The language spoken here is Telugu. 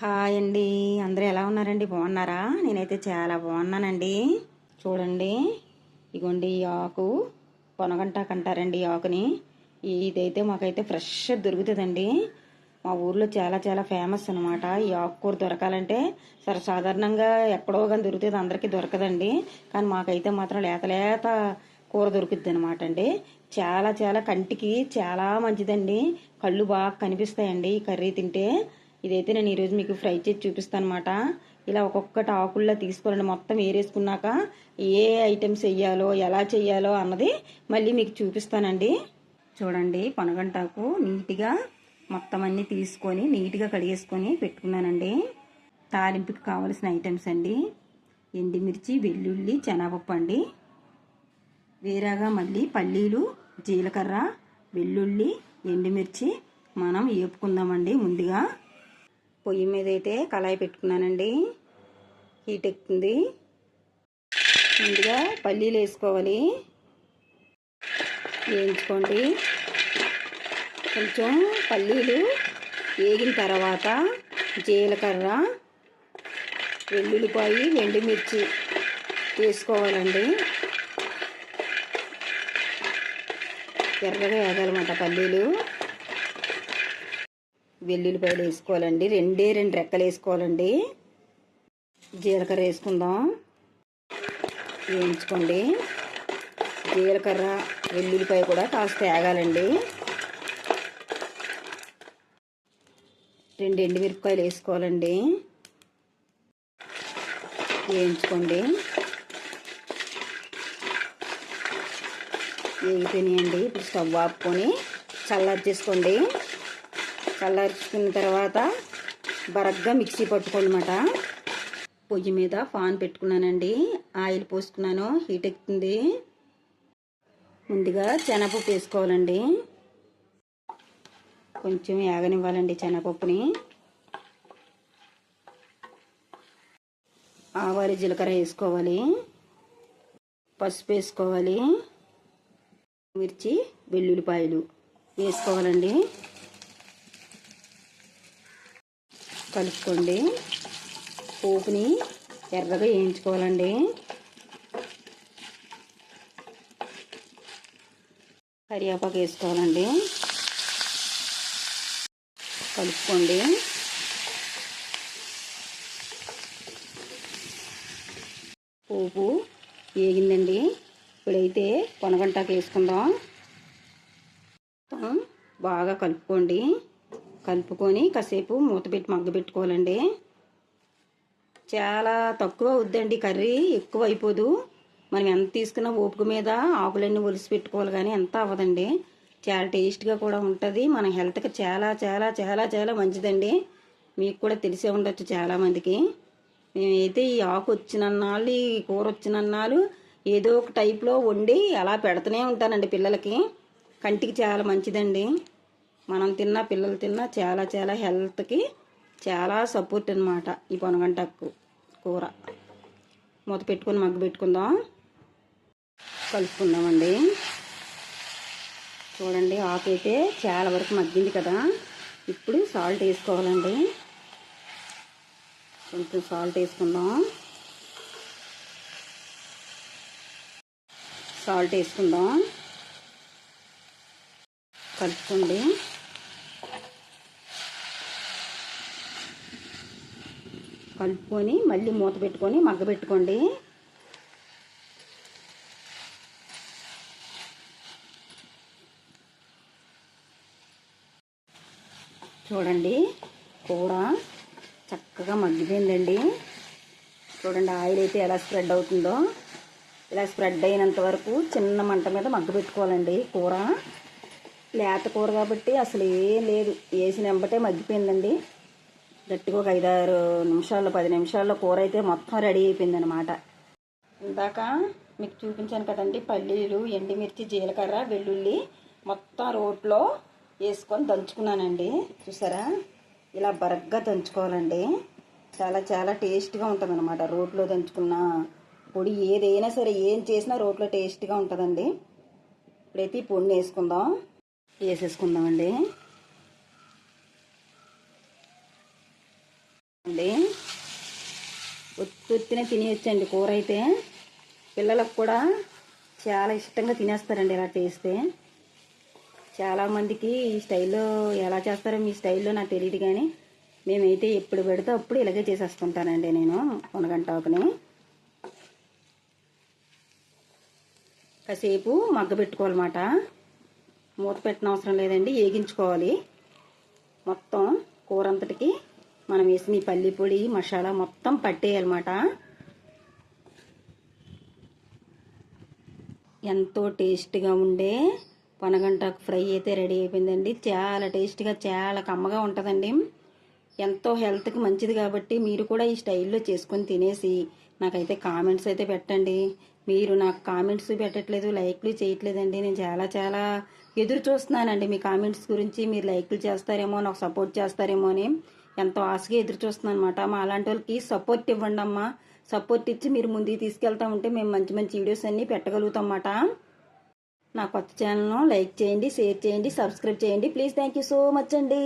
హాయ్ అండి. అందరూ ఎలా ఉన్నారండి? బాగున్నారా? నేనైతే చాలా బాగున్నానండి. చూడండి, ఇగోండి ఈ ఆకు పొనగంటాకు అంటారండి. ఈ ఆకుని ఇదైతే మాకైతే ఫ్రెష్ దొరుకుతుందండి. మా ఊర్లో చాలా చాలా ఫేమస్ అనమాట. ఈ ఆకుకూర దొరకాలంటే సాధారణంగా ఎక్కడో కానీ దొరుకుతుంది, అందరికీ దొరకదండి. కానీ మాకైతే మాత్రం లేత లేత కూర దొరుకుద్ది అనమాట అండి. చాలా చాలా కంటికి చాలా మంచిదండి. కళ్ళు బాగా కనిపిస్తాయండి ఈ కర్రీ తింటే. ఇదైతే నేను ఈరోజు మీకు ఫ్రై చేసి చూపిస్తాను అనమాట. ఇలా ఒక్కొక్కటి ఆకుల్లో తీసుకోవాలండి. మొత్తం ఏరేసుకున్నాక ఏ ఐటమ్స్ వేయాలో ఎలా చేయాలో అన్నది మళ్ళీ మీకు చూపిస్తానండి. చూడండి, పనగంటాకు నీట్గా మొత్తం అన్నీ తీసుకొని నీట్గా కడిగేసుకొని పెట్టుకున్నానండి. తాలింపుకి కావలసిన ఐటమ్స్ అండి: ఎండుమిర్చి, వెల్లుల్లి, శనగపప్పు అండి. వేరేగా మళ్ళీ పల్లీలు, జీలకర్ర, వెల్లుల్లి, ఎండుమిర్చి మనం వేపుకుందామండి. ముందుగా పొయ్యి మీద అయితే కళాయి పెట్టుకున్నానండి. హీట్ ఎక్కుతుంది. ముందుగా పల్లీలు వేసుకోవాలి, వేయించుకోండి. కొంచెం పల్లీలు వేగిన తర్వాత జీలకర్ర, వెల్లుల్లిపాయి, ఎండుమిర్చి వేసుకోవాలండి. ఎర్రగా వేగాలన్నమాట పల్లీలు. వెల్లుల్లిపాయలు వేసుకోవాలండి. రెండు రెక్కలు వేసుకోవాలండి. జీలకర్ర వేసుకుందాం, వేయించుకోండి. జీలకర్ర, వెల్లుల్లిపాయ కూడా కాస్త వేగాలండి. 2 ఎండుమిరపకాయలు వేసుకోవాలండి, వేయించుకోండి. వేగిపోయినాయండి. ఇప్పుడు స్టవ్ ఆపుకొని చల్లార్చేసుకోండి. చల్లార్చుకున్న తర్వాత బరగ్గా మిక్సీ పట్టుకోండి అన్నమాట. పొయ్యి మీద పాన్ పెట్టుకున్నానండి. ఆయిల్ పోసుకున్నాను, హీట్ ఎక్కుతుంది. ముందుగా శనగపప్పు వేసుకోవాలండి. కొంచెం వేగనివ్వాలండి శనగపప్పుని. ఆవాలు, జీలకర్ర వేసుకోవాలి. పసుపు వేసుకోవాలి. మిర్చి, వెల్లుల్లిపాయలు వేసుకోవాలండి. కలుపుకోండి. పోపుని ఎర్రగా వేయించుకోవాలండి. కరివేపాకు వేసుకోవాలండి. కలుపుకోండి. పోపు వేగిందండి. ఇప్పుడైతే పొనగంటాకు వేసుకుందాం. బాగా కలుపుకోండి. కలుపుకొని కాసేపు మూత పెట్టి మగ్గబెట్టుకోవాలండి. చాలా తక్కువ అవుద్దండి కర్రీ, ఎక్కువ అయిపోదు. మనం ఎంత తీసుకున్నా ఓపిక మీద ఆకులన్నీ ఒలిసి పెట్టుకోవాలి, కానీ ఎంత అవ్వదండి. చాలా టేస్ట్గా కూడా ఉంటుంది. మన హెల్త్కి చాలా చాలా చాలా చాలా మంచిదండి. మీకు కూడా తెలిసే ఉండొచ్చు చాలామందికి. నేనైతే ఈ ఆకు వచ్చినన్నాళ్ళు, ఈ కూర వచ్చినన్నాళ్ళు ఏదో ఒక టైప్లో వండి అలా పెడుతూనే ఉంటానండి పిల్లలకి. కంటికి చాలా మంచిదండి. మనం తిన్నా, పిల్లలు తిన్నా చాలా చాలా హెల్త్కి చాలా సపోర్ట్ అనమాట ఈ పొనగంటాకు కూర. మూత పెట్టుకొని మగ్గబెట్టుకుందాం, కలుపుకుందామండి. చూడండి, ఆకు అయితే చాలా వరకు మగ్గింది కదా. ఇప్పుడు సాల్ట్ వేసుకోవాలండి. కొంచెం సాల్ట్ వేసుకుందాం. సాల్ట్ వేసుకుందాం, కలుపుకోండి. కలుపుకొని మళ్ళీ మూత పెట్టుకొని మగ్గబెట్టుకోండి. చూడండి, కూర చక్కగా మగ్గిపోయిందండి. చూడండి, ఆయిల్ అయితే ఎలా స్ప్రెడ్ అవుతుందో. ఇలా స్ప్రెడ్ అయినంత వరకు చిన్న మంట మీద మగ్గబెట్టుకోవాలండి. కూర లేత కూర కాబట్టి అసలు ఏం లేదు, వేసిన వెంబటే మగ్గిపోయిందండి. గట్టిగా ఒక 5-6 నిమిషాల్లో 10 నిమిషాల్లో కూర అయితే మొత్తం రెడీ అయిపోయింది అనమాట. ఇందాక మీకు చూపించాను కదండి, పల్లీలు, ఎండుమిర్చి, జీలకర్ర, వెల్లుల్లి మొత్తం రోట్లో వేసుకొని దంచుకున్నానండి. చూసారా, ఇలా బరగ్గా దంచుకోవాలండి. చాలా చాలా టేస్ట్గా ఉంటుంది అనమాట. రోట్లో దంచుకున్న పొడి ఏదైనా సరే, ఏం చేసినా రోట్లో టేస్ట్గా ఉంటుందండి. ఇప్పుడైతే ఈ పొడిని వేసేసుకుందామండి. అండి ఒత్తినే తినేయచ్చండి కూర అయితే. పిల్లలకు కూడా చాలా ఇష్టంగా తినేస్తారండి ఇలా చేస్తే. చాలామందికి ఈ స్టైల్లో ఎలా చేస్తారో మీ స్టైల్లో నాకు తెలియదు, కానీ మేమైతే ఎప్పుడు పెడితే అప్పుడు ఇలాగే చేసేస్తుంటానండి నేను పొనగంటాకుని. కాసేపు మగ్గబెట్టుకోవాలన్నమాట. మూత పెట్టిన అవసరం లేదండి, వేగించుకోవాలి. మొత్తం కూర అంతటికి మనం వేసిన ఈ పల్లి పొడి మసాలా మొత్తం పట్టేయాలన్నమాట. ఎంతో టేస్ట్గా ఉండే పొనగంటాకు ఫ్రై అయితే రెడీ అయిపోయిందండి. చాలా టేస్ట్గా చాలా కమ్మగా ఉంటుందండి. ఎంతో హెల్త్కి మంచిది కాబట్టి మీరు కూడా ఈ స్టైల్లో చేసుకొని తినేసి నాకైతే కామెంట్స్ అయితే పెట్టండి. మీరు నాకు కామెంట్స్ పెట్టట్లేదు, లైక్లు చేయట్లేదండి. నేను చాలా చాలా ఎదురు చూస్తున్నానండి మీ కామెంట్స్ గురించి. మీరు లైక్లు చేస్తారేమో, నాకు సపోర్ట్ చేస్తారేమో అని ఎంతో ఆశగా ఎదురు చూస్తున్నాను అనమాట. మా అలాంటి వాళ్ళకి సపోర్ట్ ఇవ్వండి అమ్మా. సపోర్ట్ ఇచ్చి మీరు ముందుకు తీసుకెళ్తా ఉంటే మేము మంచి మంచి వీడియోస్ అన్నీ పెట్టగలుగుతాం అన్నమాట. నా కొత్త ఛానల్ను లైక్ చేయండి, షేర్ చేయండి, సబ్స్క్రైబ్ చేయండి please. Thank you so much అండి.